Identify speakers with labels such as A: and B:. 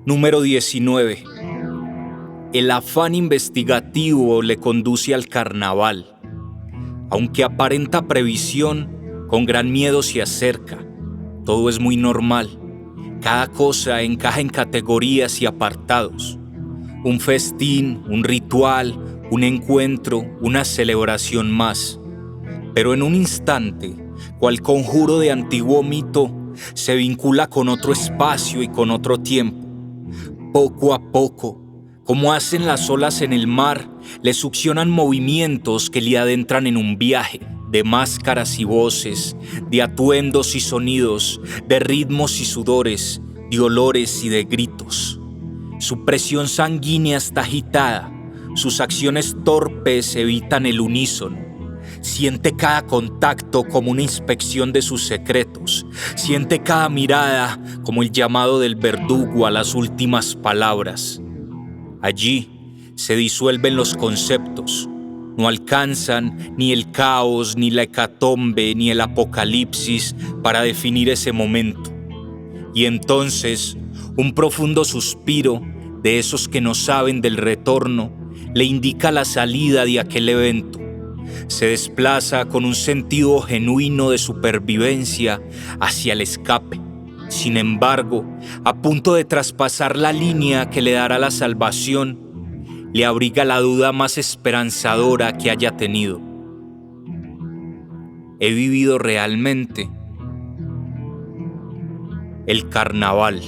A: Número 19. El afán investigativo le conduce al carnaval. Aunque aparenta previsión, con gran miedo se acerca. Todo es muy normal. Cada cosa encaja en categorías y apartados. Un festín, un ritual, un encuentro, una celebración más. Pero en un instante, cual conjuro de antiguo mito, se vincula con otro espacio y con otro tiempo. Poco a poco, como hacen las olas en el mar, le succionan movimientos que le adentran en un viaje de máscaras y voces, de atuendos y sonidos, de ritmos y sudores, de olores y de gritos. Su presión sanguínea está agitada, sus acciones torpes evitan el unísono. Siente cada contacto como una inspección de sus secretos. Siente cada mirada como el llamado del verdugo a las últimas palabras. Allí se disuelven los conceptos. No alcanzan ni el caos, ni la hecatombe, ni el apocalipsis para definir ese momento. Y entonces, un profundo suspiro de esos que no saben del retorno le indica la salida de aquel evento. Se desplaza con un sentido genuino de supervivencia hacia el escape. Sin embargo, a punto de traspasar la línea que le dará la salvación, le abriga la duda más esperanzadora que haya tenido. ¿He vivido realmente el carnaval?